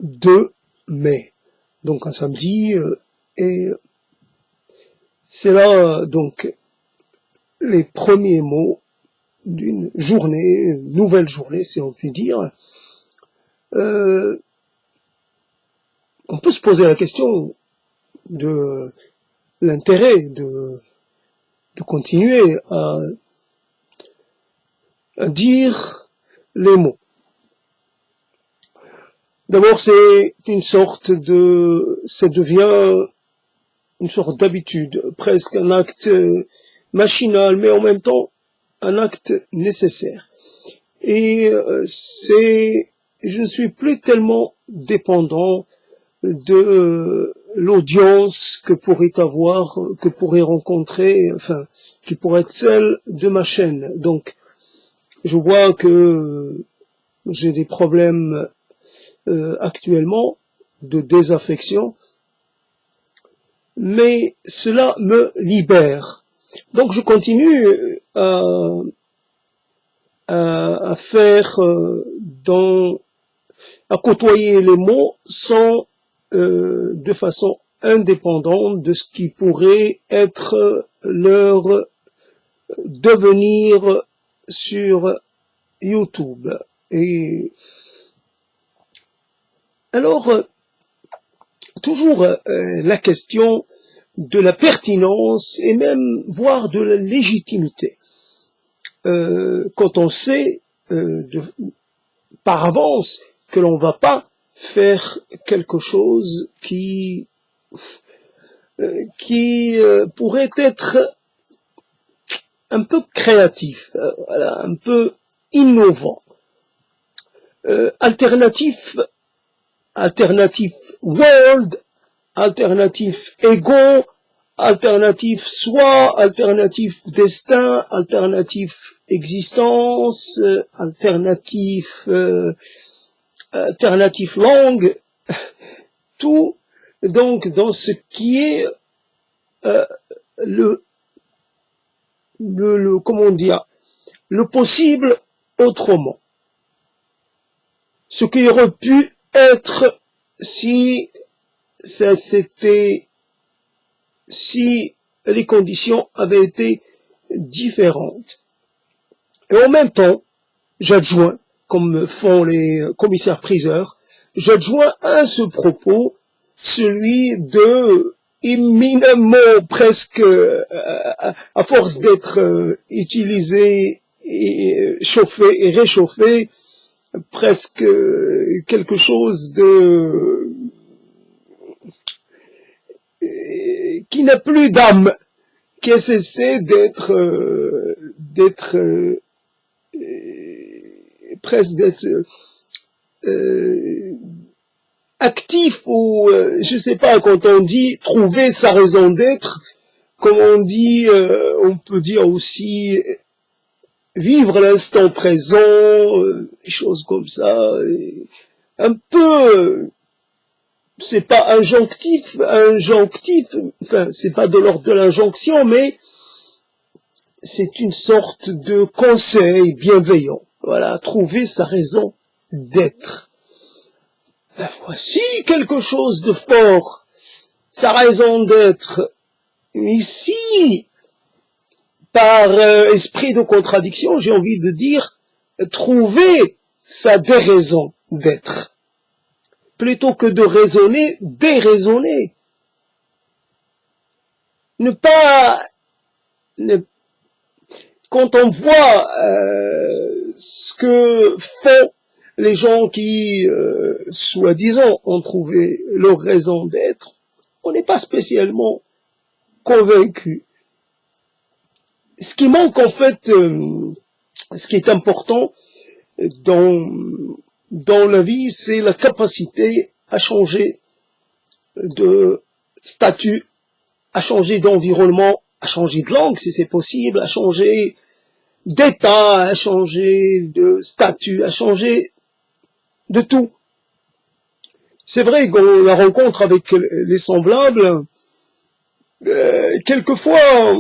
2 mai, donc un samedi, et c'est là donc les premiers mots d'une journée, une nouvelle journée si on peut dire. On peut se poser la question de l'intérêt de continuer à dire les mots. D'abord, ça devient une sorte d'habitude, presque un acte machinal, mais en même temps un acte nécessaire. Et je ne suis plus tellement dépendant de l'audience que pourrait rencontrer, enfin, qui pourrait être celle de ma chaîne. Donc, je vois que j'ai des problèmes actuellement de désaffection, mais cela me libère. Donc je continue à faire à côtoyer les mots sans de façon indépendante de ce qui pourrait être leur devenir sur YouTube. Et alors, toujours la question de la pertinence et même voire de la légitimité. Quand on sait par avance que l'on va pas faire quelque chose qui pourrait être un peu créatif, voilà, un peu innovant, alternatif world, alternatif ego, alternatif soi, alternatif destin, alternatif existence, alternatif langue, tout donc dans ce qui est comment dire, le possible autrement. Ce qui aurait pu être si les conditions avaient été différentes. Et en même temps, j'adjoins, comme font les commissaires-priseurs, j'adjoins à ce propos celui de éminemment presque, à force d'être utilisé et chauffé et réchauffé, presque quelque chose de qui n'a plus d'âme, qui a cessé d'être presque d'être actif, ou je sais pas, quand on dit trouver sa raison d'être, comme on dit, on peut dire aussi vivre l'instant présent, des choses comme ça, un peu, c'est pas injonctif, enfin, c'est pas de l'ordre de l'injonction, mais c'est une sorte de conseil bienveillant. Voilà, trouver sa raison d'être. Voici quelque chose de fort, sa raison d'être. Ici, par esprit de contradiction, j'ai envie de dire, trouver sa déraison d'être. Plutôt que de raisonner, déraisonner. Quand on voit ce que font les gens qui, soi-disant, ont trouvé leur raison d'être, on n'est pas spécialement convaincu. Ce qui manque en fait, ce qui est important dans la vie, c'est la capacité à changer de statut, à changer d'environnement, à changer de langue si c'est possible, à changer d'état, à changer de statut, à changer de tout. C'est vrai qu'on la rencontre avec les semblables, quelquefois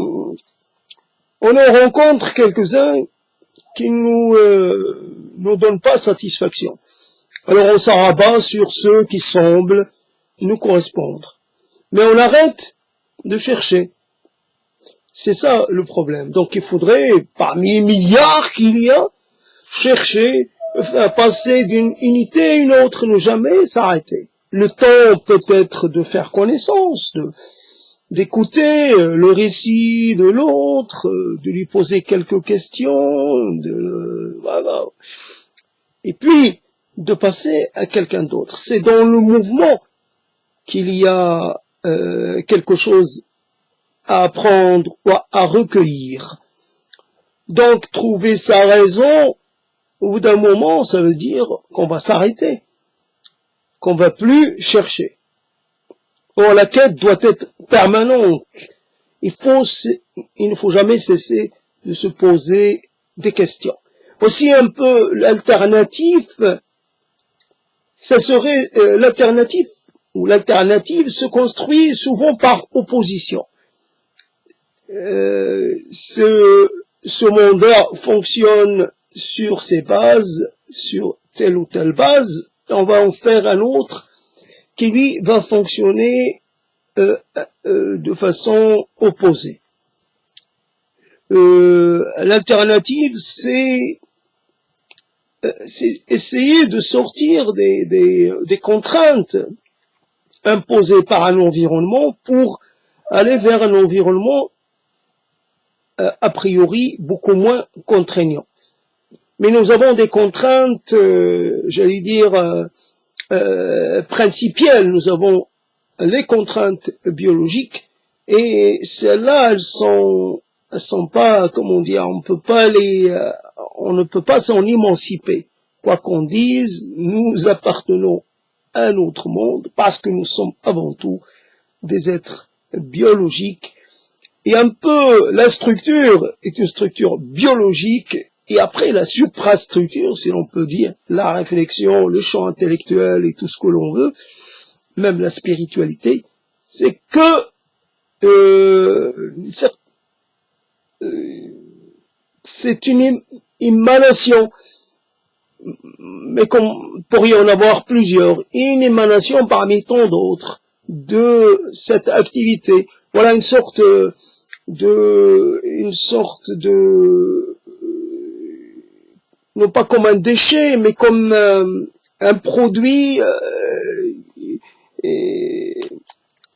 on en rencontre quelques-uns qui nous donnent pas satisfaction. Alors on s'en rabat sur ceux qui semblent nous correspondre. Mais on arrête de chercher. C'est ça le problème. Donc il faudrait, parmi les milliards qu'il y a, chercher, passer d'une unité à une autre, ne jamais s'arrêter. Le temps peut-être de faire connaissance, d'écouter le récit de l'autre, de lui poser quelques questions, voilà. Et puis de passer à quelqu'un d'autre. C'est dans le mouvement qu'il y a quelque chose à apprendre ou à recueillir. Donc trouver sa raison, au bout d'un moment, ça veut dire qu'on va s'arrêter, qu'on va plus chercher. Or, la quête doit être permanente. Il ne faut jamais cesser de se poser des questions. Aussi un peu l'alternative, ça serait l'alternative, ou l'alternative se construit souvent par opposition. Ce monde-là fonctionne sur ses bases, sur telle ou telle base, on va en faire un autre qui lui va fonctionner de façon opposée. L'alternative, c'est essayer de sortir des contraintes imposées par un environnement pour aller vers un environnement a priori beaucoup moins contraignant. Mais nous avons des contraintes, j'allais dire, principielles. Nous avons les contraintes biologiques et celles-là, elles sont pas, comment dire, on ne peut pas s'en émanciper. Quoi qu'on dise, nous appartenons à un autre monde parce que nous sommes avant tout des êtres biologiques. Et un peu, la structure est une structure biologique, et après la suprastructure, si l'on peut dire, la réflexion, le champ intellectuel et tout ce que l'on veut, même la spiritualité, c'est que c'est une émanation, mais comme pourrait y en avoir plusieurs, une émanation parmi tant d'autres de cette activité. Voilà une sorte de non pas comme un déchet, mais comme un produit.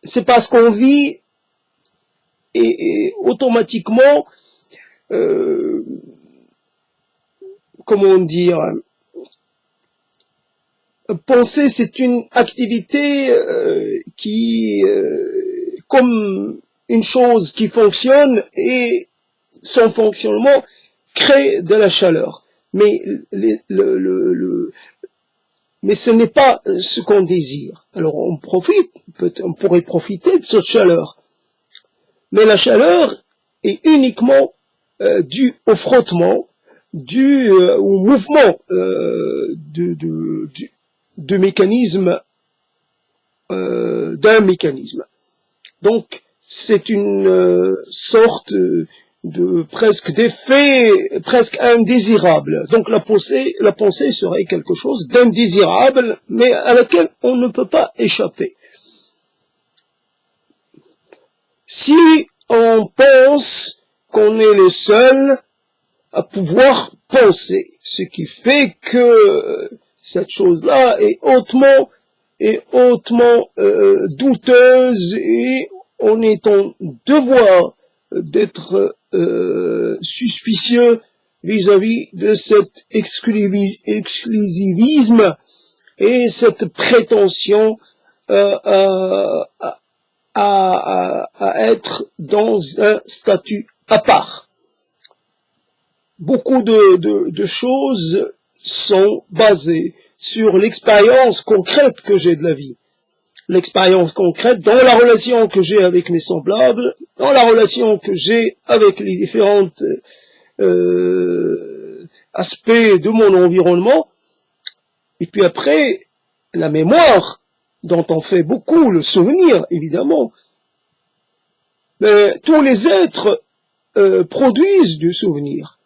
C'est parce qu'on vit et automatiquement, comment dire, penser c'est une activité qui, comme une chose qui fonctionne et son fonctionnement crée de la chaleur. Mais mais ce n'est pas ce qu'on désire. Alors on pourrait profiter de cette chaleur. Mais la chaleur est uniquement due au frottement, due au mouvement de mécanisme, d'un mécanisme. Donc c'est une sorte de presque d'effet presque indésirable. Donc la pensée serait quelque chose d'indésirable, mais à laquelle on ne peut pas échapper. Si on pense qu'on est les seuls à pouvoir penser, ce qui fait que cette chose-là est hautement douteuse, et on est en devoir d'être suspicieux vis-à-vis de cet exclusivisme et cette prétention à être dans un statut à part. Beaucoup de choses sont basées sur l'expérience concrète que j'ai de la vie. L'expérience concrète dans la relation que j'ai avec mes semblables, dans la relation que j'ai avec les différents aspects de mon environnement, et puis après, la mémoire, dont on fait beaucoup, le souvenir, évidemment. Mais tous les êtres produisent du souvenir,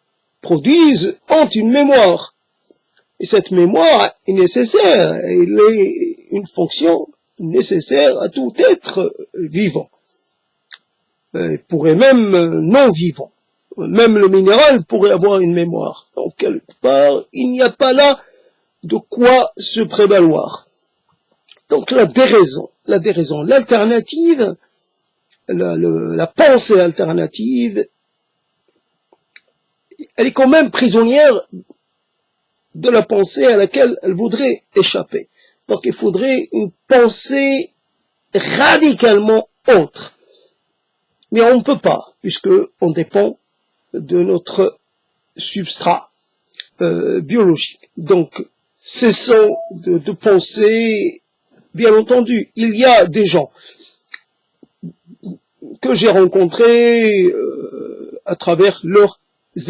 ont une mémoire. Et cette mémoire est nécessaire, elle est une fonction nécessaire à tout être vivant. Il pourrait même non vivant. Même le minéral pourrait avoir une mémoire. Donc quelque part, il n'y a pas là de quoi se prévaloir. Donc la déraison, l'alternative, la pensée alternative, elle est quand même prisonnière de la pensée à laquelle elle voudrait échapper. Donc il faudrait une pensée radicalement autre. Mais on ne peut pas, puisque on dépend de notre substrat biologique. Donc cessons de penser. Bien entendu, il y a des gens que j'ai rencontrés à travers leurs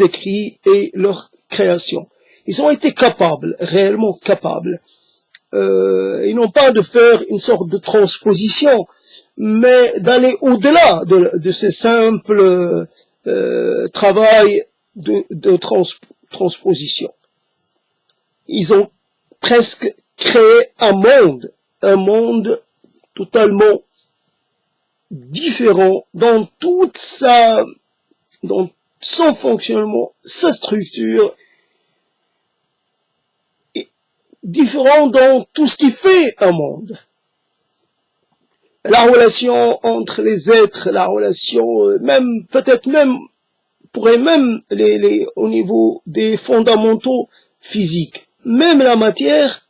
écrits et leurs créations. Ils ont été capables, réellement capables. Ils n'ont pas de faire une sorte de transposition, mais d'aller au-delà de ces simples travail de transposition. Ils ont presque créé un monde totalement différent dans dans son fonctionnement, sa structure, et différent dans tout ce qui fait un monde. La relation entre les êtres, la relation même, peut-être même, pourrait même au niveau des fondamentaux physiques, même la matière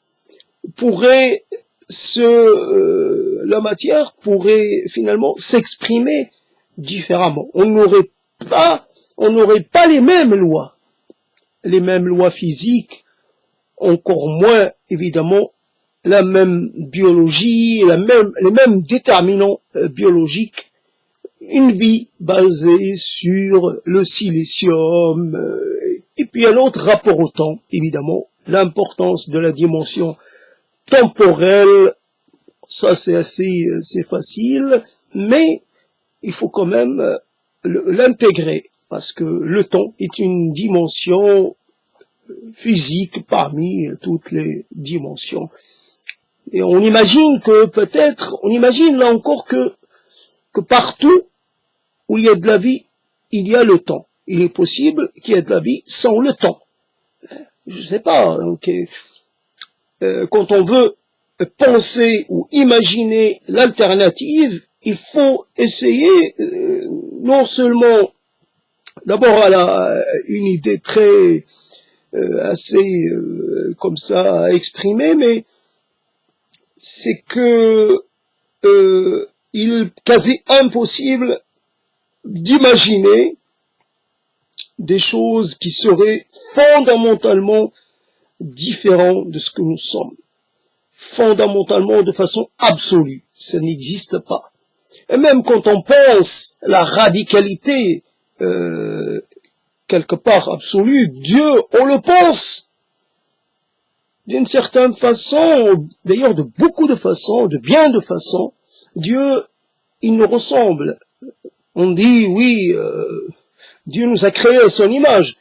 pourrait la matière pourrait finalement s'exprimer différemment. On n'aurait pas les mêmes lois physiques, encore moins évidemment la même biologie, les mêmes déterminants biologiques. Une vie basée sur le silicium, et puis un autre rapport au temps, évidemment, l'importance de la dimension temporelle, ça c'est assez facile, mais il faut quand même l'intégrer, parce que le temps est une dimension physique parmi toutes les dimensions. Et on imagine là encore que partout où il y a de la vie, il y a le temps. Il est possible qu'il y ait de la vie sans le temps. Je sais pas, donc, quand on veut penser ou imaginer l'alternative, il faut essayer non seulement d'abord une idée très assez comme ça à exprimer, mais c'est que il est quasi impossible d'imaginer des choses qui seraient fondamentalement différentes de ce que nous sommes. Fondamentalement, de façon absolue. Ça n'existe pas. Et même quand on pense la radicalité, quelque part absolue, Dieu, on le pense d'une certaine façon, d'ailleurs de beaucoup de façons, de bien de façons. Dieu, il nous ressemble. On dit, oui, Dieu nous a créés à son image,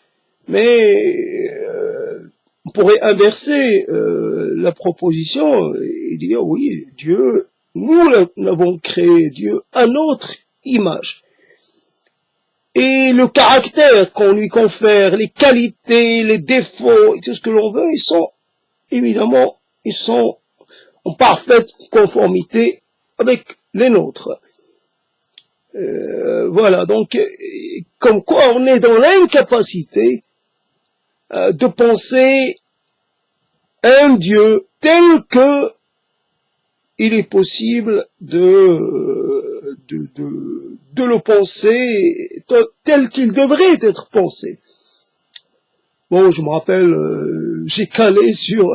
mais on pourrait inverser la proposition et dire, oui, Dieu, nous l'avons créé, Dieu, à notre image. Et le caractère qu'on lui confère, les qualités, les défauts, et tout ce que l'on veut, évidemment, ils sont en parfaite conformité avec les nôtres. Voilà, donc, comme quoi on est dans l'incapacité de penser un Dieu tel que il est possible de le penser tel qu'il devrait être pensé. Bon, je me rappelle, j'ai calé sur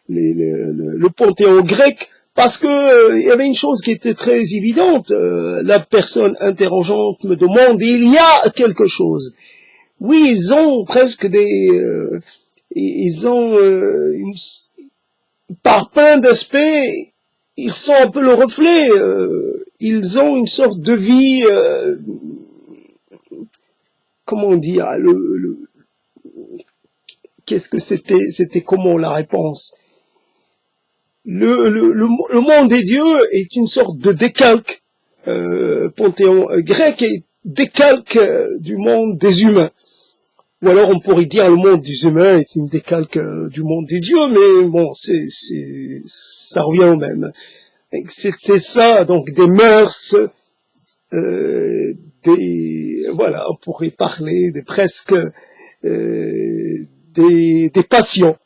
le panthéon grec, parce que il y avait une chose qui était très évidente. La personne interrogeante me demande, il y a quelque chose. Oui, ils ont presque par plein d'aspects, ils sont un peu le reflet. Ils ont une sorte de vie, comment dire, qu'est-ce que c'était comment la réponse? Le monde des dieux est une sorte de décalque, panthéon grec est décalque du monde des humains. Ou alors on pourrait dire le monde des humains est une décalque du monde des dieux, mais bon, ça revient au même. C'était ça, donc des mœurs, voilà, on pourrait parler presque des passions,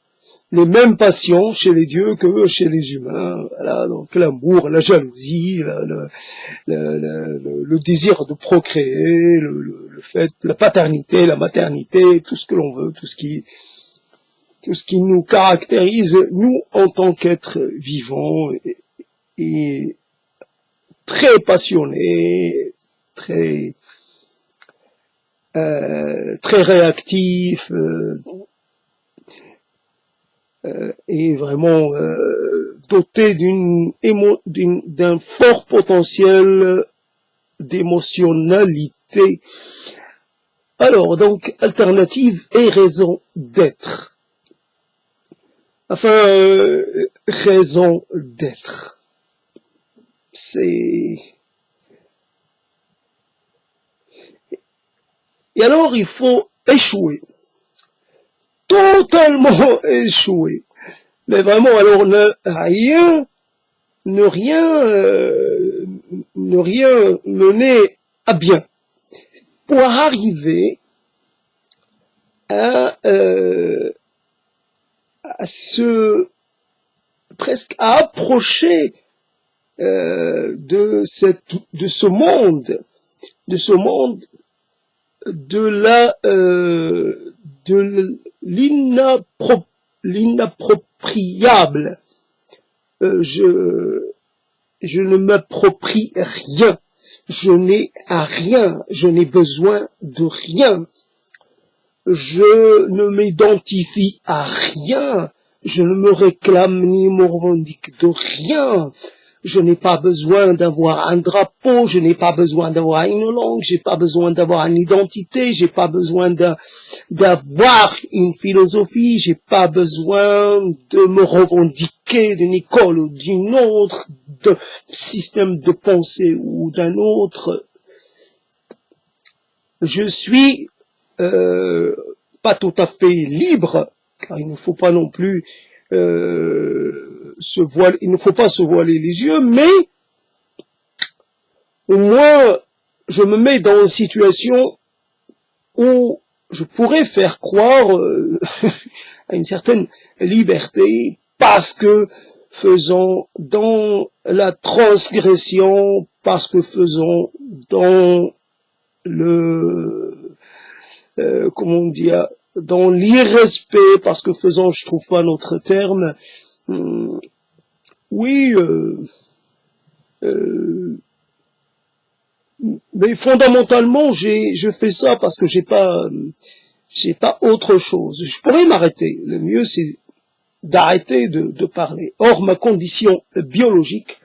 les mêmes passions chez les dieux que chez les humains. Voilà, donc l'amour, la jalousie, le désir de procréer, le fait, la paternité, la maternité, tout ce que l'on veut, tout ce qui nous caractérise, nous, en tant qu'êtres vivants et très passionnés, très réactifs, et vraiment dotés d'un fort potentiel d'émotionnalité. Alors, donc, alternative et raison d'être. Enfin, raison d'être. Et alors, il faut échouer. Totalement échouer. Mais vraiment, alors, ne rien mener à bien. Pour arriver à presque à approcher de ce monde de l'inappropriable. Je ne m'approprie rien. Je n'ai à rien. Je n'ai besoin de rien. Je ne m'identifie à rien. Je ne me réclame ni me revendique de rien. Je n'ai pas besoin d'avoir un drapeau, je n'ai pas besoin d'avoir une langue, j'ai pas besoin d'avoir une identité, j'ai pas besoin d'avoir une philosophie, j'ai pas besoin de me revendiquer d'une école ou d'une autre, d'un système de pensée ou d'un autre. Je suis pas tout à fait libre, car il ne faut pas non plus il ne faut pas se voiler les yeux, mais au moins je me mets dans une situation où je pourrais faire croire à une certaine liberté, parce que faisons dans la transgression, parce que faisons dans comment dire, dans l'irrespect, parce que faisons, je trouve pas notre terme, oui, mais fondamentalement, je fais ça parce que j'ai pas autre chose. Je pourrais m'arrêter. Le mieux, c'est d'arrêter de parler. Or, ma condition biologique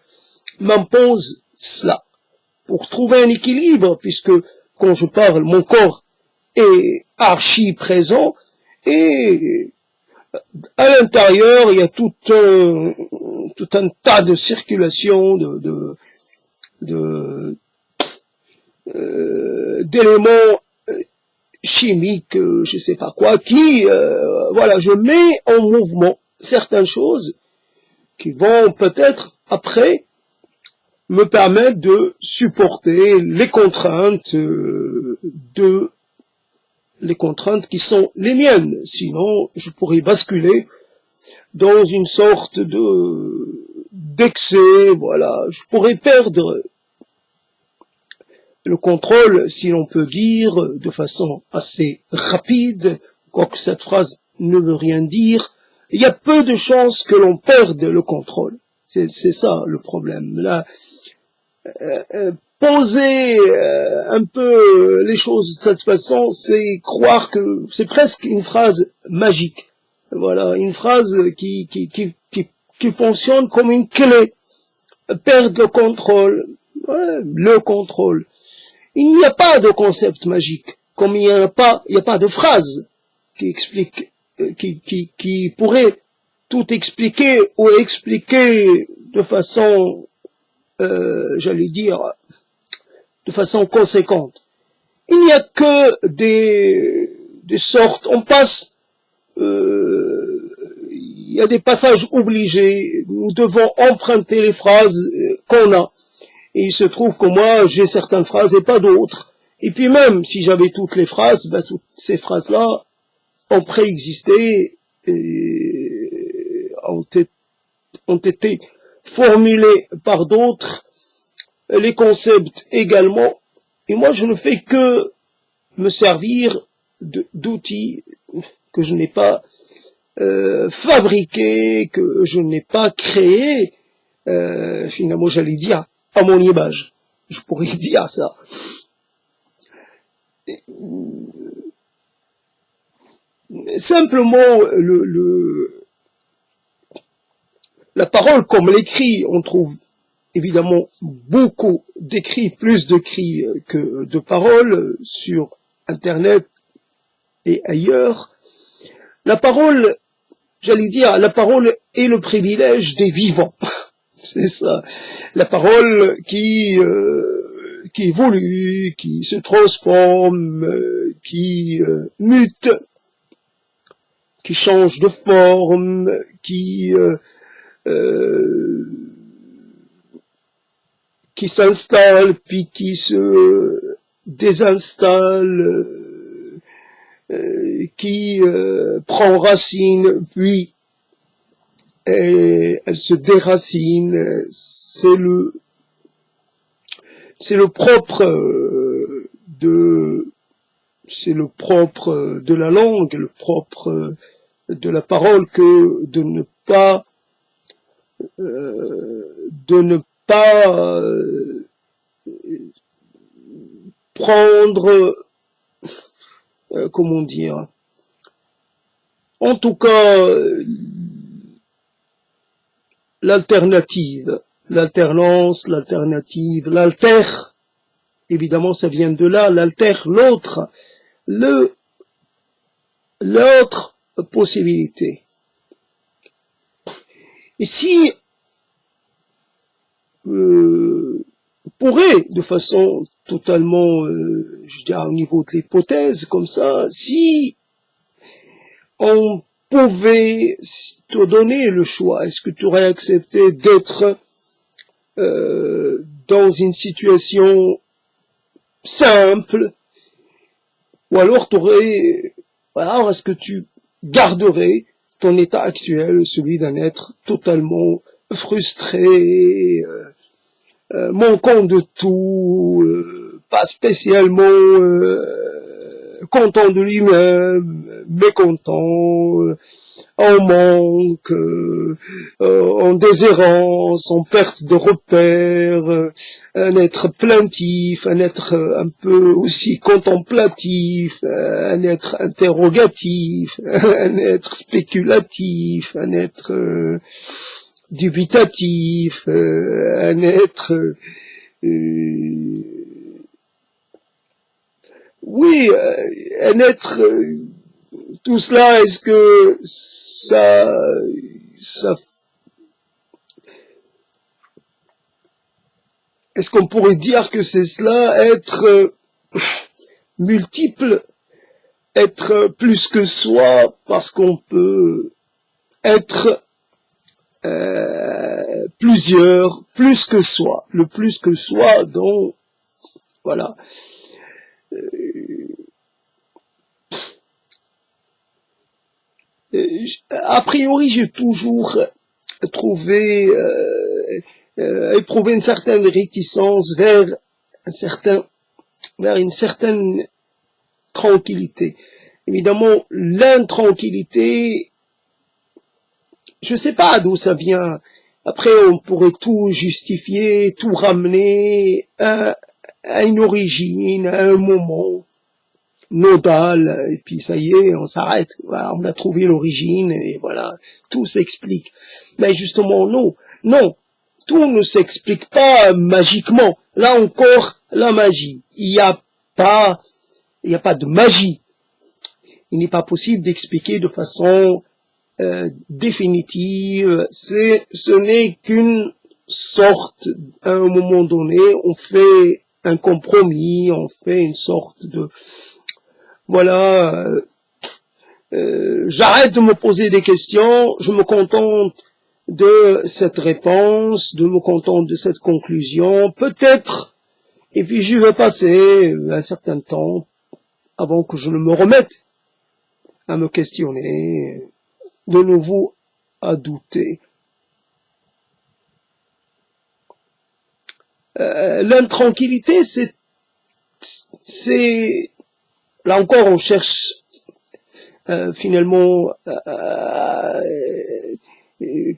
m'impose cela. Pour trouver un équilibre, puisque quand je parle, mon corps est archi présent, et à l'intérieur, il y a tout un tas de circulation d'éléments chimiques, je sais pas quoi, qui, voilà, je mets en mouvement certaines choses qui vont peut-être après me permettre de supporter les contraintes qui sont les miennes. Sinon, je pourrais basculer dans une sorte d'excès, voilà. Je pourrais perdre le contrôle, si l'on peut dire, de façon assez rapide, quoique cette phrase ne veut rien dire. Il y a peu de chances que l'on perde le contrôle. C'est ça le problème. Là, poser un peu les choses de cette façon, c'est croire que c'est presque une phrase magique. Voilà, une phrase qui fonctionne comme une clé. Perdre le contrôle. Ouais, le contrôle. Il n'y a pas de concept magique. Comme il n'y a pas de phrase qui explique qui pourrait tout expliquer ou expliquer de façon, j'allais dire, de façon conséquente. Il n'y a que des sortes, on passe, il y a des passages obligés, nous devons emprunter les phrases qu'on a. Et il se trouve que moi, j'ai certaines phrases et pas d'autres. Et puis même, si j'avais toutes les phrases, ben, ces phrases-là ont préexisté et ont été formulées par d'autres, les concepts également. Et moi, je ne fais que me servir d'outils que je n'ai pas fabriqués, que je n'ai pas créés, finalement, j'allais dire, à mon image. Je pourrais dire ça. Simplement, la parole comme l'écrit, on trouve évidemment beaucoup d'écrits, plus d'écrits que de paroles sur Internet et ailleurs. La parole, j'allais dire, la parole est le privilège des vivants. C'est ça. La parole qui évolue, qui se transforme, qui mute, qui change de forme, qui s'installe, puis qui se désinstalle, qui prend racine, puis elle se déracine. C'est le propre de la langue, le propre de la parole, que de ne pas prendre, comment dire, en tout cas, l'alternative, l'alternance, l'alternative, l'alter, évidemment ça vient de là, l'alter, l'autre, l'autre possibilité. Et si pourrait, de façon totalement, je dirais au niveau de l'hypothèse, comme ça, si on pouvait te donner le choix, est-ce que tu aurais accepté d'être dans une situation simple, ou alors alors est-ce que tu garderais ton état actuel, celui d'un être totalement frustré, manquant de tout, pas spécialement content de lui-même, mécontent, en manque, en déshérence, en perte de repères, un être plaintif, un être un peu aussi contemplatif, un être interrogatif, un être spéculatif, un être dubitatif, un être oui, un être, tout cela, est-ce que ça, est-ce qu'on pourrait dire que c'est cela, être multiple, être plus que soi, parce qu'on peut être plusieurs, plus que soi, le plus que soi, donc, voilà. A priori, j'ai toujours trouvé, éprouvé une certaine réticence vers une certaine tranquillité. Évidemment, l'intranquillité, je sais pas d'où ça vient. Après, on pourrait tout justifier, tout ramener à une origine, à un moment nodal, et puis ça y est, on s'arrête. Voilà, on a trouvé l'origine, et voilà, tout s'explique. Mais justement, non, tout ne s'explique pas magiquement. Là encore, la magie. Il n'y a pas de magie. il n'est pas possible d'expliquer de façon définitive. Ce n'est qu'une sorte, à un moment donné, on fait un compromis, on fait une sorte de, voilà, j'arrête de me poser des questions, je me contente de cette réponse, de me contente de cette conclusion, peut-être, et puis je vais passer un certain temps avant que je ne me remette à me questionner, de nouveau à douter. L'intranquillité, c'est, là encore on cherche finalement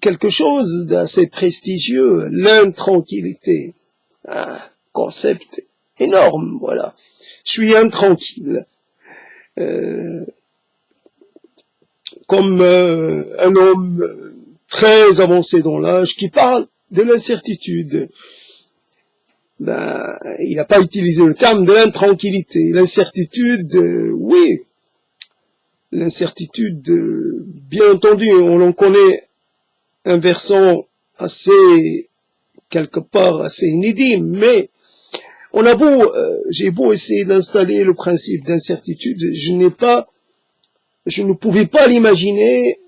quelque chose d'assez prestigieux, l'intranquillité, un concept énorme, voilà. Je suis intranquille, comme un homme très avancé dans l'âge qui parle de l'incertitude. Ben, il n'a pas utilisé le terme de l'intranquillité. L'incertitude, oui, l'incertitude, bien entendu, on en connaît un versant assez, quelque part, assez inédit, mais on a beau, j'ai beau essayer d'installer le principe d'incertitude, je ne pouvais pas l'imaginer,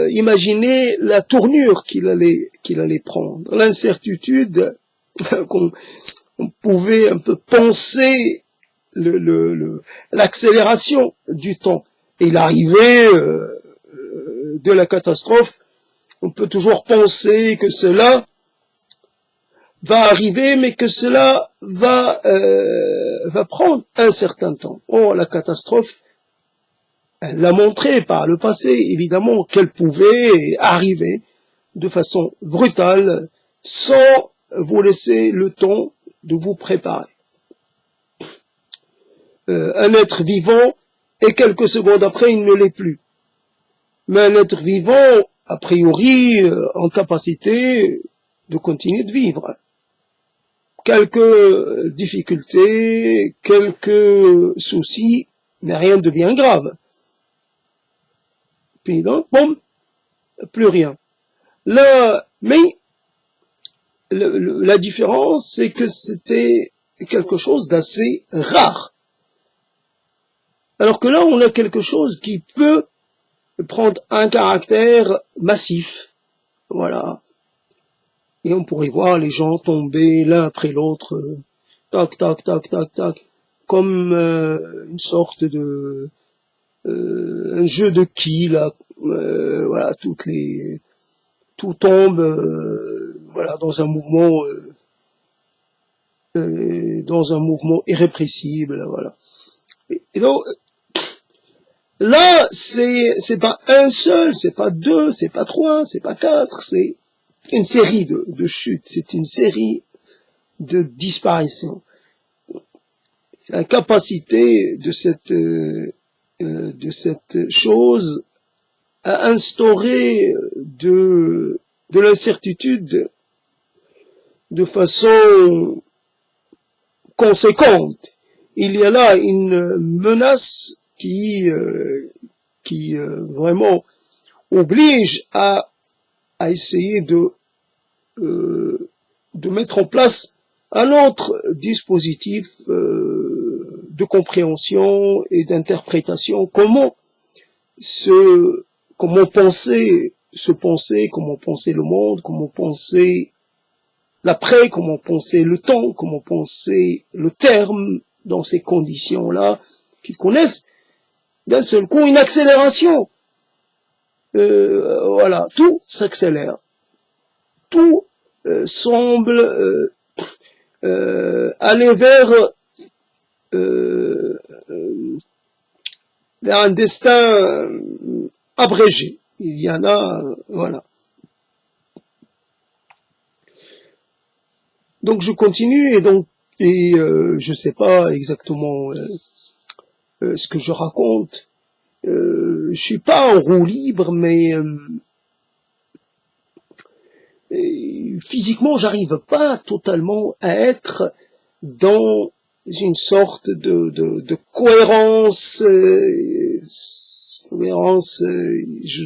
imaginer la tournure qu'il allait prendre. L'incertitude, qu'on pouvait un peu penser l'accélération du temps. Et l'arrivée de la catastrophe, on peut toujours penser que cela va arriver, mais que cela va prendre un certain temps. Or, la catastrophe, elle l'a montré par le passé, évidemment, qu'elle pouvait arriver de façon brutale, sans vous laisser le temps de vous préparer. Un être vivant, et quelques secondes après, il ne l'est plus. Mais un être vivant, a priori, en capacité de continuer de vivre. Quelques difficultés, quelques soucis, mais rien de bien grave. Puis là, boum, plus rien. Là, mais la différence, c'est que c'était quelque chose d'assez rare. Alors que là, on a quelque chose qui peut prendre un caractère massif. Voilà. Et on pourrait voir les gens tomber l'un après l'autre, tac, tac, tac, tac, tac, comme une sorte de un jeu de quilles, là, voilà, tout tombe, voilà, dans un mouvement irrépressible, voilà. Et donc, là, c'est pas un seul, c'est pas deux, c'est pas trois, c'est pas quatre, c'est une série de chutes, c'est une série de disparitions. C'est la capacité de cette chose à instaurer de l'incertitude de façon conséquente. Il y a là une menace qui vraiment oblige à essayer de mettre en place un autre dispositif de compréhension et d'interprétation. Comment penser le monde, comment penser l'après, comment penser le temps, comment penser le terme dans ces conditions-là qui connaissent d'un seul coup une accélération. Voilà, tout s'accélère. Tout semble aller vers un destin abrégé. Il y en a, voilà. Donc je continue et je sais pas exactement ce que je raconte. Je suis pas en roue libre, mais physiquement, j'arrive pas totalement à être dans une sorte de cohérence tolérance, je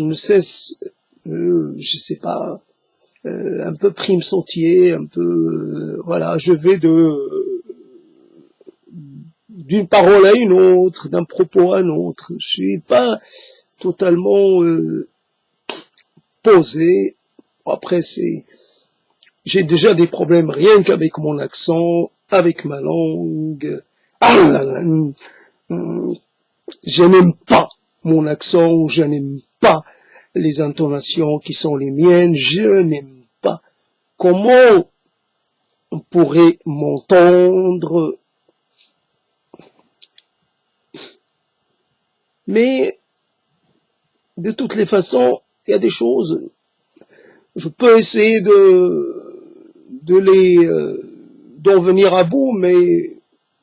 ne cesse, je sais pas, un peu prime sautier, un peu, voilà, je vais d'une parole à une autre, d'un propos à un autre. Je suis pas totalement posé. Après, j'ai déjà des problèmes rien qu'avec mon accent, avec ma langue. Ah là là, je n'aime pas mon accent, je n'aime pas les intonations qui sont les miennes, je n'aime pas. Comment on pourrait m'entendre? Mais de toutes les façons, il y a des choses, je peux essayer d'en venir à bout, mais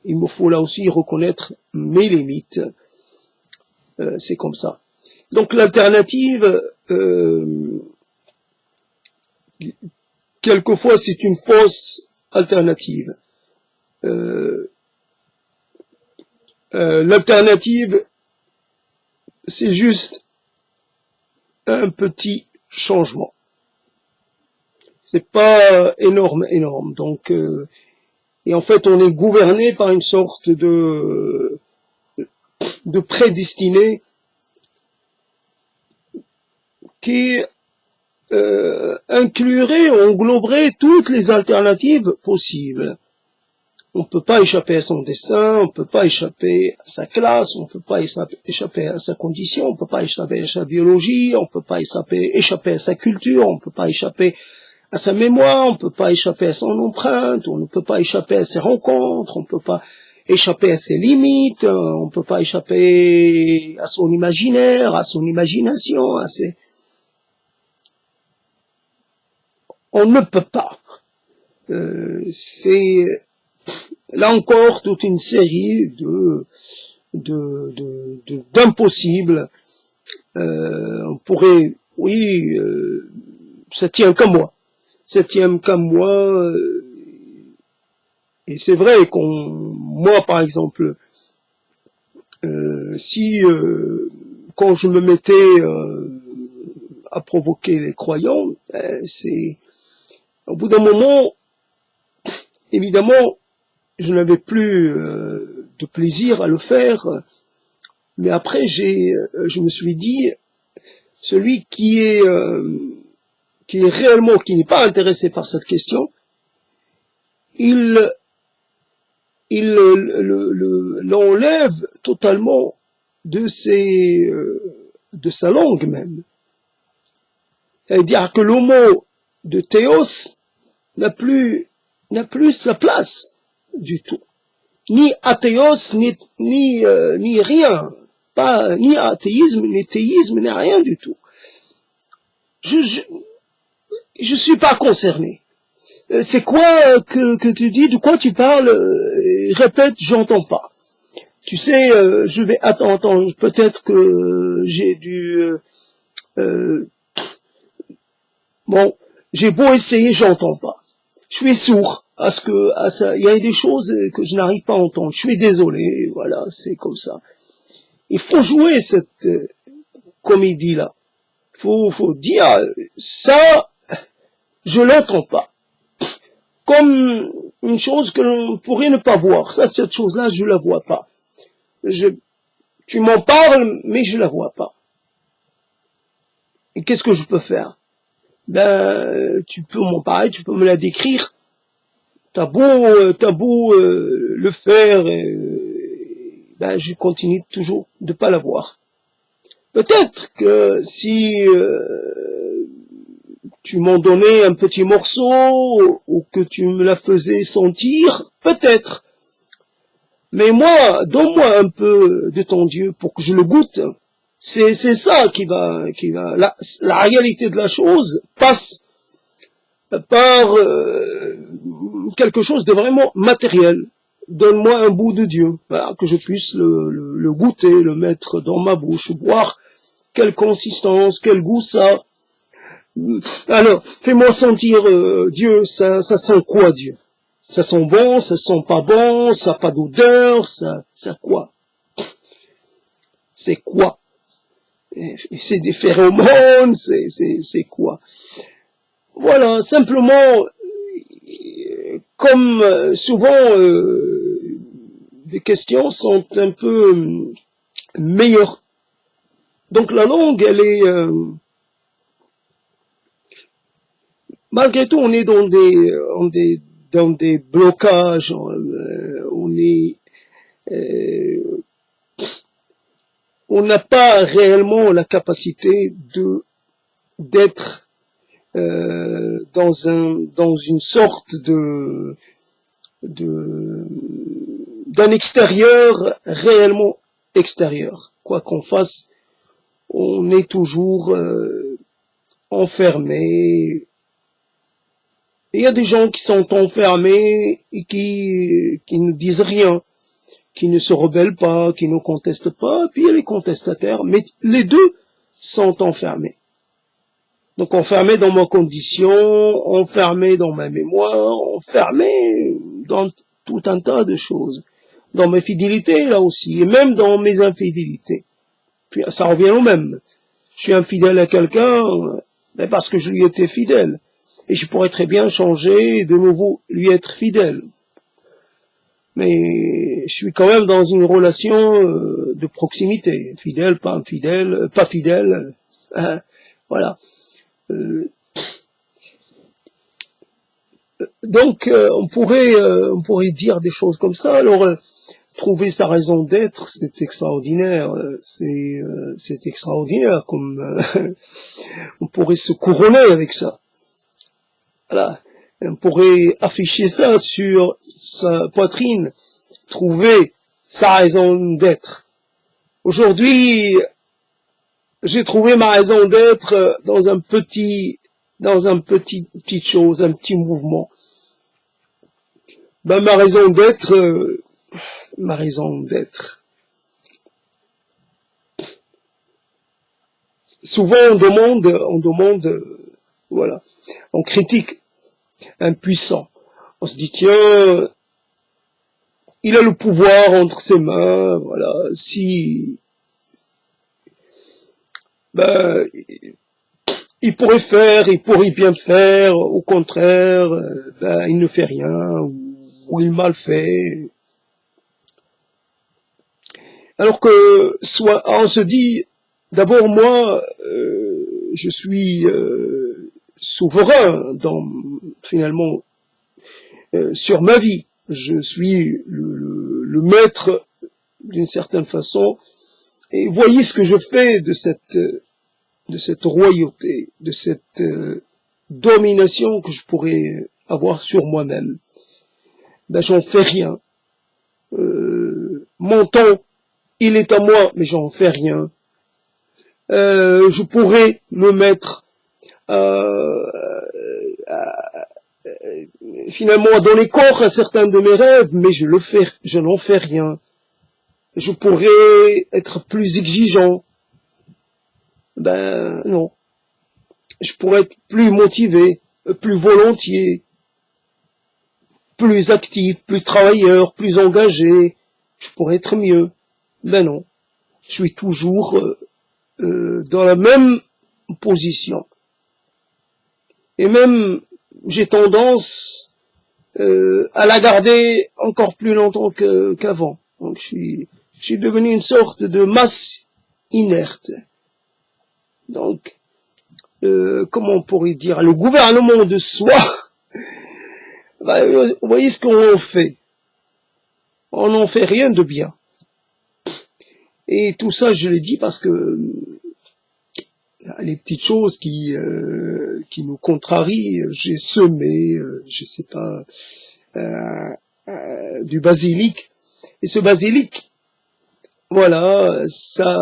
il me faut là aussi reconnaître mes limites. C'est comme ça. Donc l'alternative, quelquefois c'est une fausse alternative. L'alternative, c'est juste un petit changement. C'est pas énorme. Donc, et en fait, on est gouverné par une sorte de prédestiné qui inclurait, engloberait toutes les alternatives possibles. On ne peut pas échapper à son destin, on ne peut pas échapper à sa classe, on ne peut pas échapper à sa condition, on ne peut pas échapper à sa biologie, on ne peut pas échapper à sa culture, on ne peut pas échapper à sa mémoire, on ne peut pas échapper à son empreinte, on ne peut pas échapper à ses rencontres, on ne peut pas échapper à ses limites, on ne peut pas échapper à son imaginaire, à son imagination, on ne peut pas. C'est là encore toute une série d'impossibles. On pourrait, oui, ça tient qu'à moi. Ça tient qu'à moi. Et c'est vrai moi par exemple, si quand je me mettais à provoquer les croyants, c'est au bout d'un moment, évidemment, je n'avais plus de plaisir à le faire, mais après je me suis dit, celui qui est réellement, qui n'est pas intéressé par cette question, il l'enlève totalement de sa langue même. C'est-à-dire que le mot de théos n'a plus sa place du tout. Ni athéos, ni rien. Pas, ni athéisme, ni théisme, ni rien du tout. Je suis pas concerné. C'est quoi que tu dis, de quoi tu parles? Répète, j'entends pas. Tu sais, je vais, attends, peut-être que j'ai bon, j'ai beau essayer, j'entends pas. Je suis sourd à ça. Il y a des choses que je n'arrive pas à entendre. Je suis désolé, voilà, c'est comme ça. Il faut jouer cette comédie-là. Faut dire, ça, je l'entends pas. Comme une chose que l'on pourrait ne pas voir. Ça, cette chose-là, je la vois pas. Tu m'en parles, mais je la vois pas. Et qu'est-ce que je peux faire? Ben, tu peux m'en parler, tu peux me la décrire. T'as beau le faire, ben, je continue toujours de pas la voir. Peut-être que si tu m'en donnais un petit morceau ou que tu me la faisais sentir, peut-être. Mais moi, donne-moi un peu de ton Dieu pour que je le goûte. C'est ça qui va la réalité de la chose passe par quelque chose de vraiment matériel. Donne-moi un bout de Dieu, voilà, que je puisse le goûter, le mettre dans ma bouche, voir quelle consistance, quel goût ça. Alors, fais-moi sentir Dieu, ça sent quoi Dieu? Ça sent bon, ça sent pas bon, ça n'a pas d'odeur, ça quoi? c'est quoi? C'est des phéromones, c'est quoi? Voilà, simplement, comme souvent, les questions sont un peu meilleures. Donc la langue, elle est... malgré tout, on est dans des blocages, on n'a pas réellement la capacité d'être dans une sorte d'un extérieur réellement extérieur. Quoi qu'on fasse, on est toujours enfermé. Il y a des gens qui sont enfermés et qui ne disent rien, qui ne se rebellent pas, qui ne contestent pas, puis il y a les contestataires, mais les deux sont enfermés. Donc enfermé dans ma condition, enfermé dans ma mémoire, enfermé dans tout un tas de choses. Dans mes fidélités, là aussi, et même dans mes infidélités. Puis ça revient au même. Je suis infidèle à quelqu'un, mais parce que je lui étais fidèle. Et je pourrais très bien changer et de nouveau lui être fidèle. Mais je suis quand même dans une relation de proximité. Fidèle, pas infidèle, pas fidèle. Voilà. Donc on pourrait dire des choses comme ça. Alors trouver sa raison d'être, c'est extraordinaire. C'est extraordinaire. Comme on pourrait se couronner avec ça. Voilà. On pourrait afficher ça sur sa poitrine. Trouver sa raison d'être. Aujourd'hui, j'ai trouvé ma raison d'être dans petite chose, un petit mouvement. Ben, ma raison d'être, souvent on demande, voilà, on critique un puissant. On se dit, tiens, il a le pouvoir entre ses mains, voilà, si, ben, il pourrait bien faire, au contraire, ben, il ne fait rien, ou il mal fait. Alors que, on se dit, d'abord moi, je suis souverain finalement, sur ma vie. Je suis le maître, d'une certaine façon, et voyez ce que je fais de cette royauté, de cette domination que je pourrais avoir sur moi-même. Ben, j'en fais rien. Mon temps, il est à moi, mais j'en fais rien. Je pourrais me mettre finalement à donner corps à certains de mes rêves, mais je n'en fais rien. Je pourrais être plus exigeant. Ben non. Je pourrais être plus motivé, plus volontiers, plus actif, plus travailleur, plus engagé. Je pourrais être mieux. Ben non. Je suis toujours dans la même position. Et même, j'ai tendance à la garder encore plus longtemps qu'avant. Donc je suis devenu une sorte de masse inerte. Donc, comment on pourrait dire, le gouvernement de soi, bah, vous voyez ce qu'on en fait. On n'en fait rien de bien. Et tout ça, je l'ai dit parce que les petites choses qui nous contrarient, j'ai semé, je sais pas, du basilic. Et ce basilic, voilà, ça,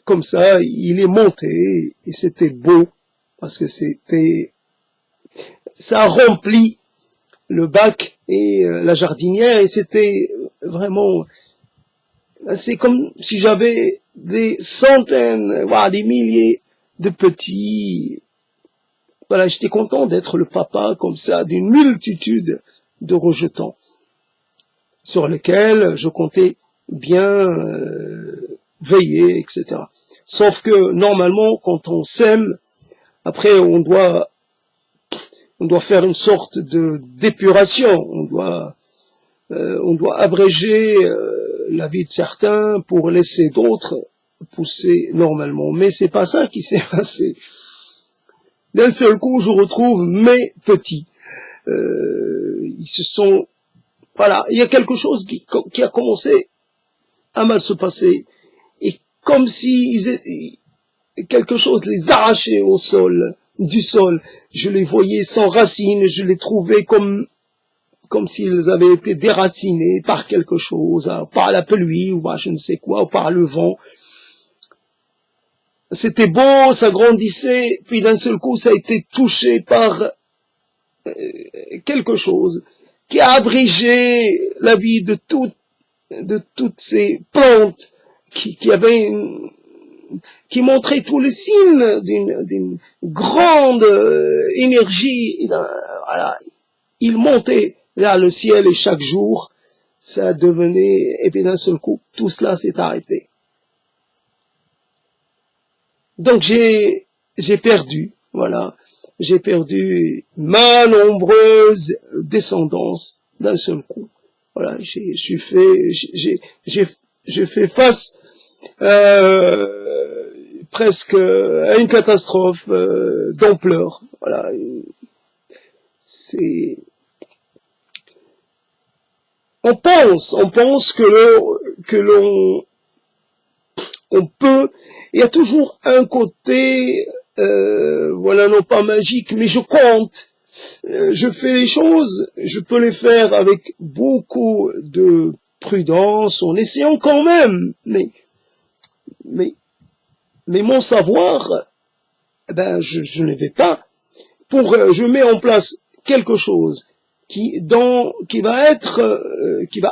comme ça, il est monté, et c'était beau, parce que ça a rempli le bac et la jardinière, et c'était vraiment, c'est comme si j'avais des centaines, voire des milliers de petits. Voilà, j'étais content d'être le papa comme ça d'une multitude de rejetants sur lesquels je comptais bien veiller, etc. Sauf que normalement, quand on sème, après on doit faire une sorte de d'épuration, on doit abréger la vie de certains pour laisser d'autres pousser normalement. Mais c'est pas ça qui s'est passé. D'un seul coup, je retrouve mes petits. Ils se sont... Voilà, il y a quelque chose qui a commencé à mal se passer. Et comme si quelque chose les arrachait du sol. Je les voyais sans racines, je les trouvais comme s'ils avaient été déracinés par quelque chose, par la pluie, ou par je ne sais quoi, ou par le vent. C'était beau, ça grandissait, puis d'un seul coup, ça a été touché par quelque chose qui a abrégé la vie de toutes ces plantes qui montraient tous les signes d'une grande énergie. Voilà. Il montait vers le ciel et chaque jour, ça devenait, et puis d'un seul coup, tout cela s'est arrêté. Donc j'ai perdu, voilà, j'ai perdu ma nombreuse descendance d'un seul coup. Voilà, j'ai fait face presque à une catastrophe d'ampleur. Voilà, c'est on pense que l'on peut. Il y a toujours un côté, voilà, non pas magique, mais je compte. Je fais les choses, je peux les faire avec beaucoup de prudence, en essayant quand même. Mais mon savoir, ben, je ne vais pas. Je mets en place quelque chose qui va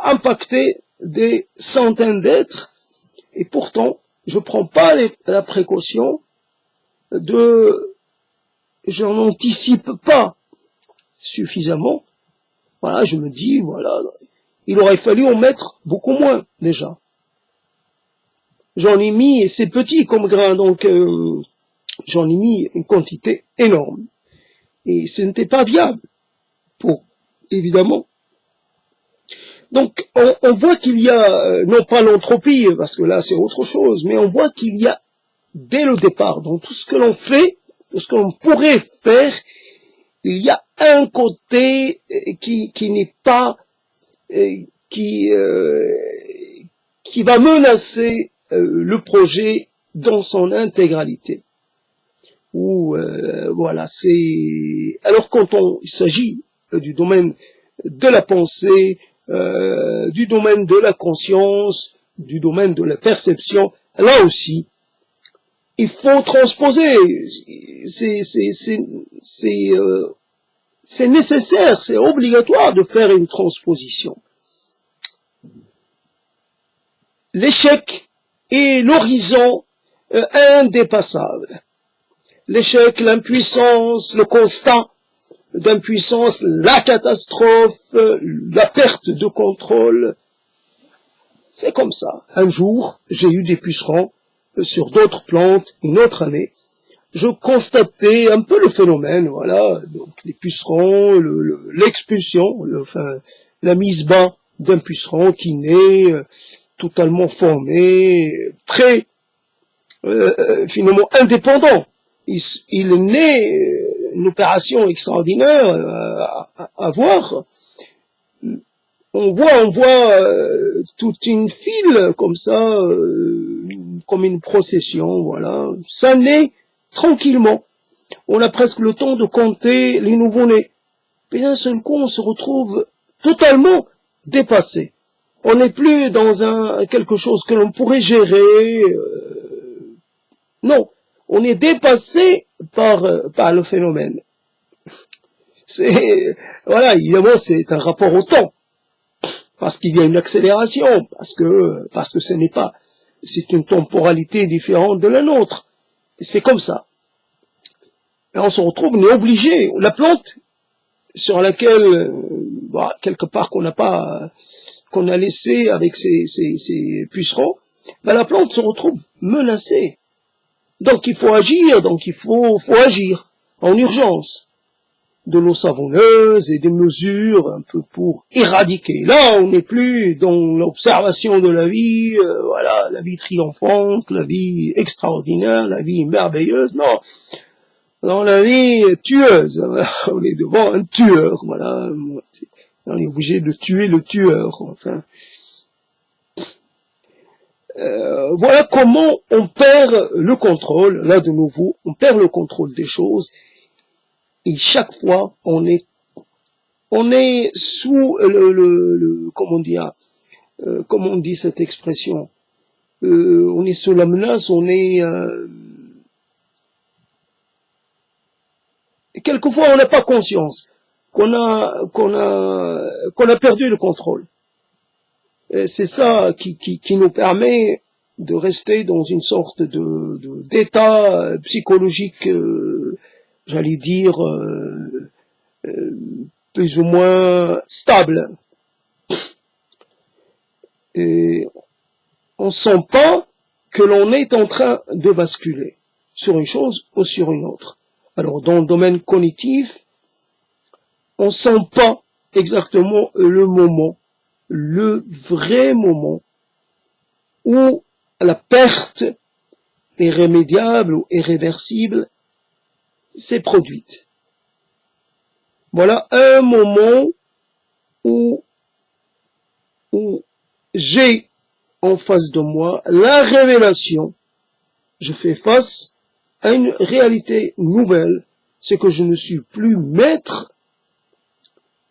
impacter des centaines d'êtres, et pourtant, je prends pas la précaution je n'anticipe pas suffisamment. Voilà, je me dis, voilà, il aurait fallu en mettre beaucoup moins, déjà. J'en ai mis, et c'est petit comme grain, donc j'en ai mis une quantité énorme. Et ce n'était pas viable, évidemment. Donc, on voit qu'il y a, non pas l'entropie, parce que là c'est autre chose, mais on voit qu'il y a, dès le départ, dans tout ce que l'on fait, tout ce que l'on pourrait faire, il y a un côté qui n'est pas, qui va menacer le projet dans son intégralité. Voilà, c'est... Alors quand il s'agit du domaine de la pensée, du domaine de la conscience, du domaine de la perception, là aussi, il faut transposer. C'est nécessaire, c'est obligatoire de faire une transposition. L'échec est l'horizon indépassable. L'échec, l'impuissance, le constat d'impuissance, la catastrophe, la perte de contrôle. C'est comme ça. Un jour, j'ai eu des pucerons sur d'autres plantes, une autre année. Je constatais un peu le phénomène, voilà, donc les pucerons, l'expulsion, la mise bas d'un puceron qui naît totalement formé, prêt, finalement indépendant. Il naît une opération extraordinaire à voir. On voit toute une file comme ça, comme une procession, voilà. Ça naît tranquillement. On a presque le temps de compter les nouveau-nés. Puis d'un seul coup, on se retrouve totalement dépassé. On n'est plus dans quelque chose que l'on pourrait gérer. Non, on est dépassé par le phénomène. Voilà, évidemment, c'est un rapport au temps. Parce qu'il y a une accélération, parce que c'est une temporalité différente de la nôtre. C'est comme ça. Et on se retrouve, on est obligé. La plante sur laquelle, quelque part qu'on n'a pas, qu'on a laissé avec ces pucerons, ben la plante se retrouve menacée. Donc il faut agir, donc il faut agir en urgence. De l'eau savonneuse et des mesures un peu pour éradiquer. Là, on n'est plus dans l'observation de la vie, voilà, la vie triomphante, la vie extraordinaire, la vie merveilleuse, non. Dans la vie tueuse, voilà, on est devant un tueur, voilà, on est obligé de tuer le tueur, enfin. Voilà comment on perd le contrôle, là de nouveau, on perd le contrôle des choses, et chaque fois, on est sous comment dire, comment on dit cette expression, on est sous la menace, on est, quelquefois on n'a pas conscience qu'on a perdu le contrôle. C'est ça qui nous permet de rester dans une sorte d'état psychologique, j'allais dire, plus ou moins stable. Et on sent pas que l'on est en train de basculer sur une chose ou sur une autre. Alors, dans le domaine cognitif, on sent pas exactement le moment, le vrai moment où la perte irrémédiable ou irréversible s'est produite. Voilà un moment où j'ai en face de moi la révélation. Je fais face à une réalité nouvelle. C'est que je ne suis plus maître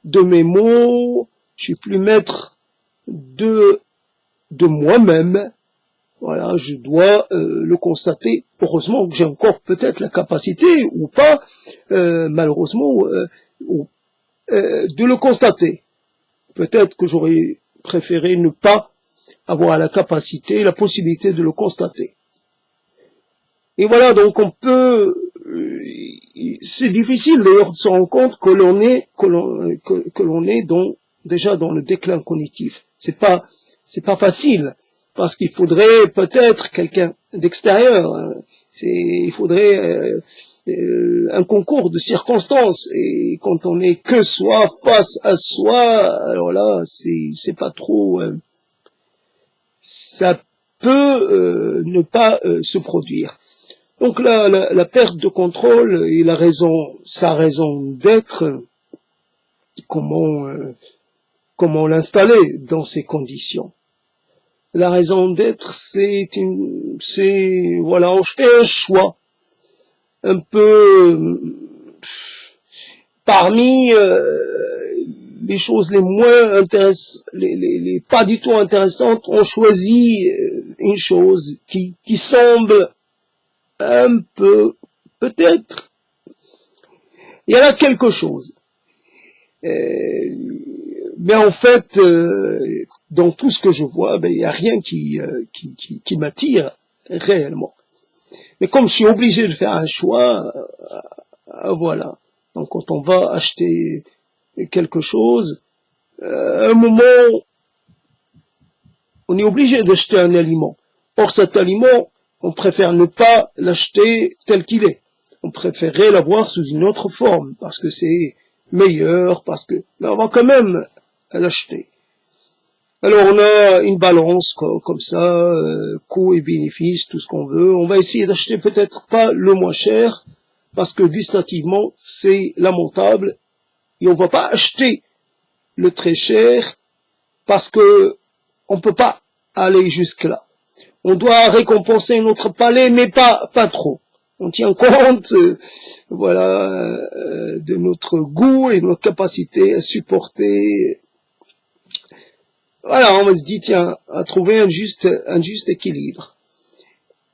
de mes mots, je suis plus maître de moi-même. Voilà, je dois le constater. Heureusement que j'ai encore peut-être la capacité, ou pas, malheureusement, de le constater. Peut-être que j'aurais préféré ne pas avoir la capacité, la possibilité de le constater. Et voilà, donc on peut, c'est difficile d'ailleurs de se rendre compte que l'on est déjà dans le déclin cognitif. C'est pas facile, parce qu'il faudrait peut-être quelqu'un d'extérieur, hein. Il faudrait un concours de circonstances, et quand on est que soi face à soi, alors là c'est pas trop, ça peut ne pas se produire. Donc là, la perte de contrôle et sa raison d'être, comment l'installer dans ces conditions. La raison d'être, voilà, je fais un choix un peu parmi les choses les moins intéressantes, les pas du tout intéressantes. On choisit une chose qui semble un peu, peut-être, il y a là quelque chose. Mais en fait, dans tout ce que je vois, il n'y a rien qui m'attire réellement. Mais comme je suis obligé de faire un choix, voilà. Donc quand on va acheter quelque chose, à un moment, on est obligé d'acheter un aliment. Or cet aliment, on préfère ne pas l'acheter tel qu'il est. On préférerait l'avoir sous une autre forme, parce que c'est meilleur, mais on va quand même l'acheter. Alors on a une balance comme ça, coût et bénéfice, tout ce qu'on veut. On va essayer d'acheter peut-être pas le moins cher, parce que gustativement c'est lamentable, et on va pas acheter le très cher, parce que on peut pas aller jusque là. On doit récompenser notre palais, mais pas trop. On tient compte, voilà, de notre goût et de notre capacité à supporter. Voilà, on se dit, tiens, à trouver un juste équilibre.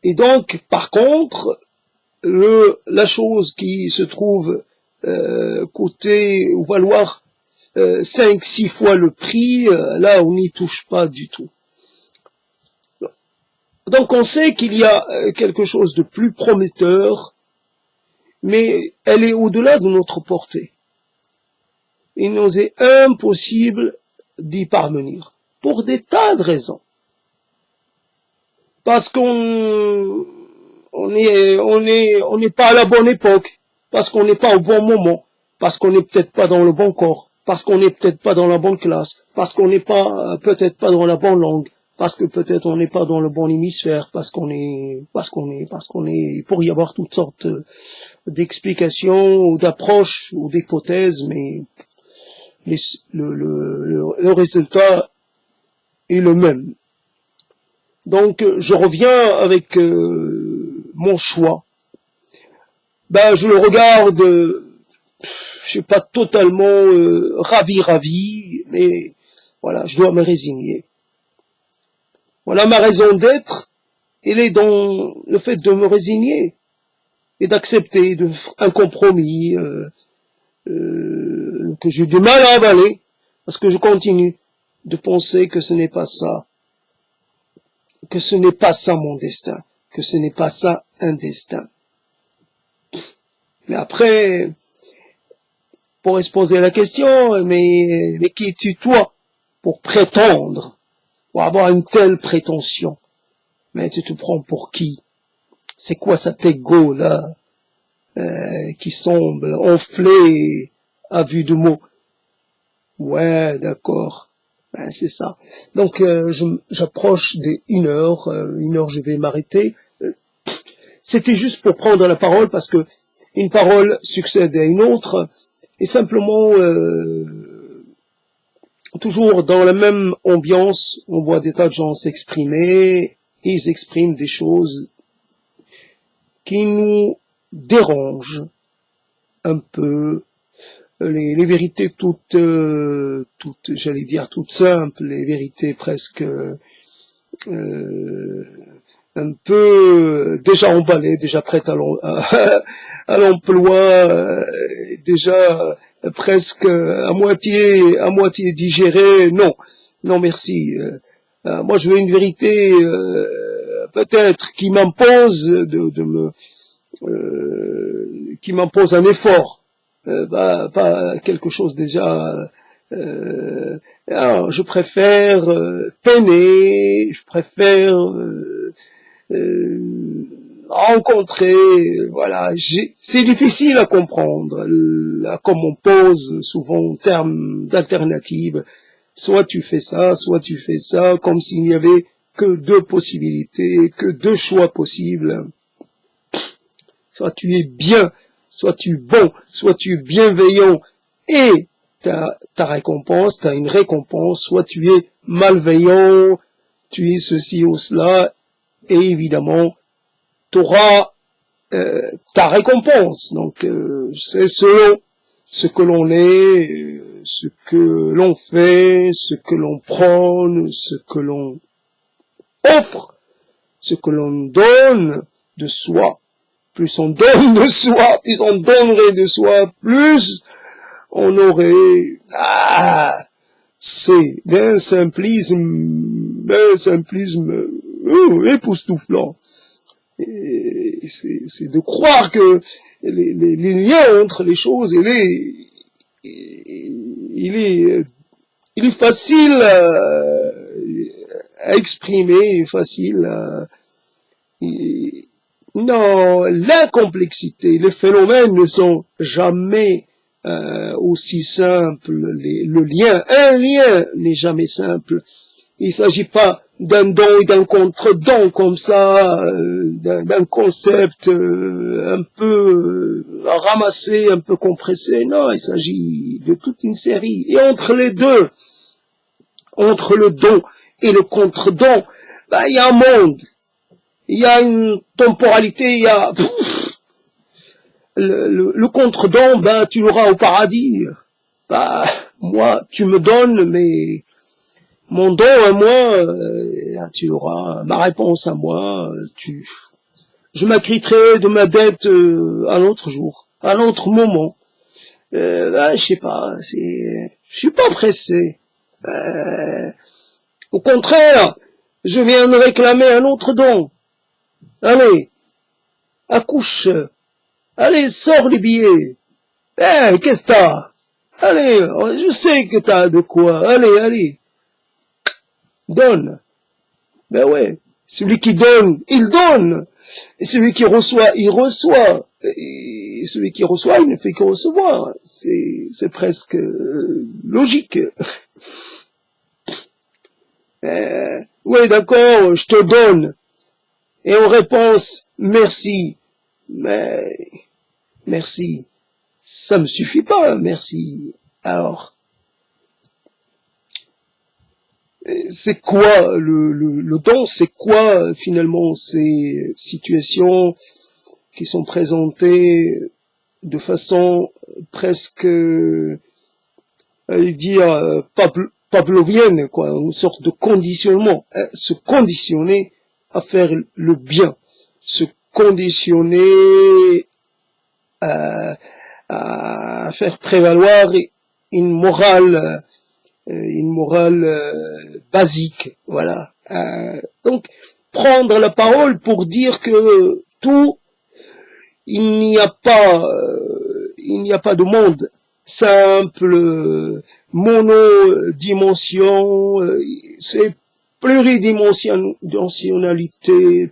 Et donc, par contre, la chose qui se trouve coûter ou valoir 5-6 fois le prix, là, on n'y touche pas du tout. Donc on sait qu'il y a quelque chose de plus prometteur, mais elle est au-delà de notre portée. il nous est impossible d'y parvenir. Pour des tas de raisons. Parce qu'on n'est pas à la bonne époque, parce qu'on n'est pas au bon moment, parce qu'on n'est peut-être pas dans le bon corps, parce qu'on n'est peut-être pas dans la bonne classe, parce qu'on n'est pas peut-être pas dans la bonne langue, parce que peut-être on n'est pas dans le bon hémisphère, parce qu'on est, il pourrait y avoir toutes sortes d'explications ou d'approches ou d'hypothèses, mais le résultat est le même. Donc je reviens avec mon choix. Ben je le regarde, je suis pas totalement ravi, mais voilà, je dois me résigner. Voilà ma raison d'être, elle est dans le fait de me résigner et d'accepter un compromis que j'ai du mal à avaler, parce que je continue de penser que ce n'est pas ça, que ce n'est pas ça mon destin, que ce n'est pas ça un destin. Mais après, on pourrait se poser la question, mais qui es-tu toi pour prétendre, pour avoir une telle prétention? Mais tu te prends pour qui? C'est quoi cet ego là qui semble enflé à vue de mots? Ouais, d'accord. Ben, c'est ça. Donc j'approche des 1 heure, 1 heure je vais m'arrêter. C'était juste pour prendre la parole parce que une parole succède à une autre et simplement toujours dans la même ambiance, on voit des tas de gens s'exprimer, ils expriment des choses qui nous dérangent un peu. Les vérités toutes, j'allais dire toutes simples, les vérités presque un peu déjà emballées, déjà prêtes à l'emploi, déjà presque à moitié digérées. Non, non merci. Moi je veux une vérité peut-être qui m'impose qui m'impose un effort. Pas quelque chose déjà alors, je préfère peiner, je préfère rencontrer, voilà, c'est difficile à comprendre, là, comme on pose souvent en termes d'alternatives, soit tu fais ça, comme s'il n'y avait que 2 possibilités, que 2 choix possibles, soit tu es bien, soit tu es bon, soit tu es bienveillant, et ta récompense, tu as une récompense, soit tu es malveillant, tu es ceci ou cela, et évidemment, tu auras ta récompense. Donc, c'est selon ce que l'on est, ce que l'on fait, ce que l'on prône, ce que l'on offre, ce que l'on donne de soi. Plus on donne de soi, plus on donnerait de soi, plus on aurait... c'est d'un simplisme époustouflant. C'est de croire que les liens entre les choses, il est facile à exprimer, facile à... Non, la complexité, les phénomènes ne sont jamais aussi simples. Un lien n'est jamais simple. Il ne s'agit pas d'un don et d'un contre-don comme ça, d'un concept un peu ramassé, un peu compressé. Non, il s'agit de toute une série. Et entre les deux, entre le don et le contre-don, il y a un monde. Il y a une temporalité, il y a le contre-don, tu l'auras au paradis. Moi, tu me donnes, mais mon don à moi, tu auras ma réponse à moi. Je m'acquitterai de ma dette un autre jour, à un autre moment. Je sais pas, je suis pas pressé. Au contraire, je viens de réclamer un autre don. Allez, accouche. Allez, sors les billets. Qu'est-ce que t'as? Allez, je sais que t'as de quoi. Allez, donne. Ben ouais, celui qui donne, il donne. Et celui qui reçoit, il reçoit. Et celui qui reçoit, il ne fait que recevoir. C'est presque logique. Ouais, d'accord, je te donne. Et en réponse, merci. Mais, merci. Ça me suffit pas, merci. Alors, c'est quoi le don? C'est quoi finalement ces situations qui sont présentées de façon presque, allez dire, pavlovienne, quoi, une sorte de conditionnement, hein, se conditionner à faire le bien, se conditionner à faire prévaloir une morale basique, voilà. Donc prendre la parole pour dire que tout, il n'y a pas de monde simple, monodimension, c'est pluridimensionnalité,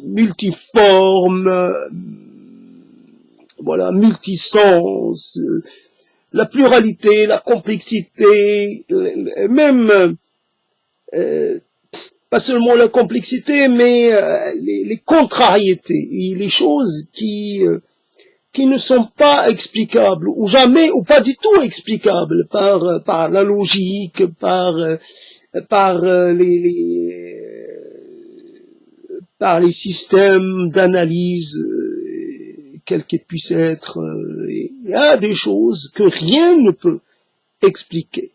multiforme, voilà, multisens, la pluralité, la complexité, même pas seulement la complexité, mais les contrariétés, et les choses qui ne sont pas explicables, ou jamais, ou pas du tout explicables par la logique, par les systèmes d'analyse, quels qu'ils puissent être. Il y a des choses que rien ne peut expliquer.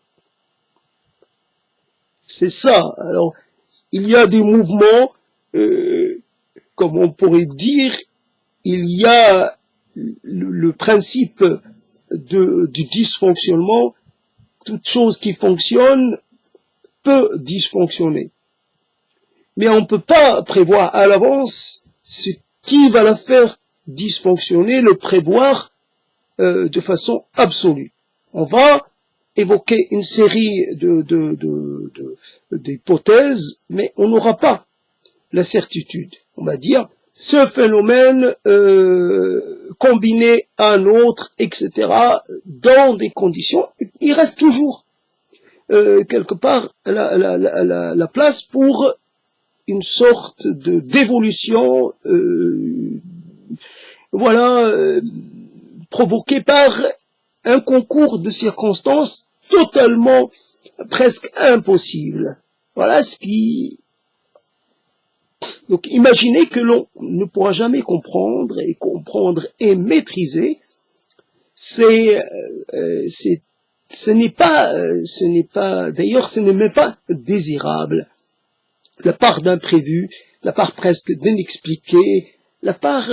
C'est ça. Alors, il y a des mouvements, comme on pourrait dire, il y a le principe du dysfonctionnement. Toute chose qui fonctionne peut dysfonctionner. Mais on ne peut pas prévoir à l'avance ce qui va la faire dysfonctionner, le prévoir de façon absolue. On va évoquer une série d'hypothèses, mais on n'aura pas la certitude. On va dire, ce phénomène combiné à un autre, etc., dans des conditions, il reste toujours quelque part la place pour une sorte d'évolution, provoquée par un concours de circonstances totalement, presque impossible. Voilà ce qui... Donc imaginez que l'on ne pourra jamais comprendre et maîtriser, ce n'est pas, d'ailleurs ce n'est même pas désirable. La part d'imprévu, la part presque d'inexpliqué, la part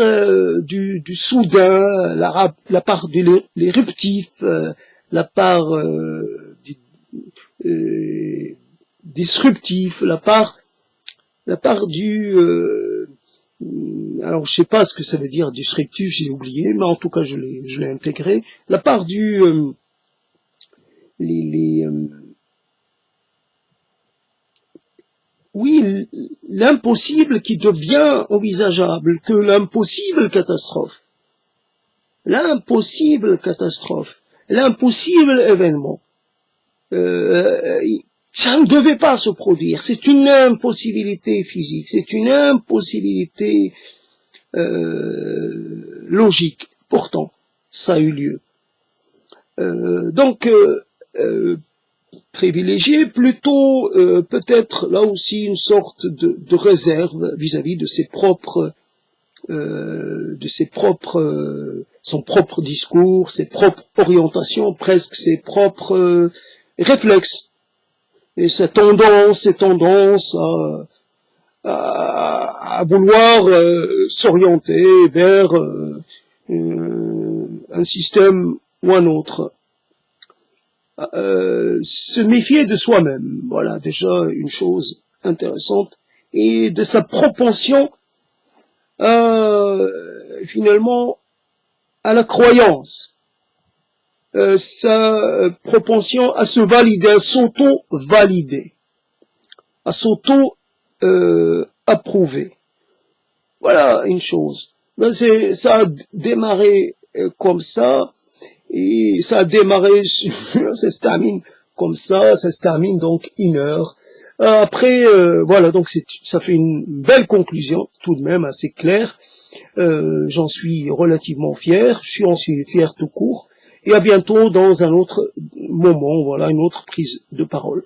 du soudain, la part de l'éruptif, la part disruptif, la part du alors je sais pas ce que ça veut dire disruptif, j'ai oublié, mais en tout cas je l'ai intégré, la part du oui, l'impossible qui devient envisageable, que l'impossible catastrophe, l'impossible événement, ça ne devait pas se produire, c'est une impossibilité physique, c'est une impossibilité logique, pourtant, ça a eu lieu. Donc, privilégier plutôt peut-être là aussi une sorte de réserve vis-à-vis de ses propres son propre discours, ses propres orientations, presque ses propres réflexes, et sa tendance à vouloir s'orienter vers un système ou un autre. Se méfier de soi-même, voilà déjà une chose intéressante, et de sa propension finalement à la croyance. sa propension à se valider, à s'auto-valider, à s'auto-approuver. Voilà une chose. Ben ça a démarré comme ça, et ça a démarré, ça se termine comme ça se termine donc 1 heure. Après, voilà, donc ça fait une belle conclusion, tout de même assez claire. J'en suis relativement fier, j'en suis fier tout court, et à bientôt dans un autre moment, voilà, une autre prise de parole.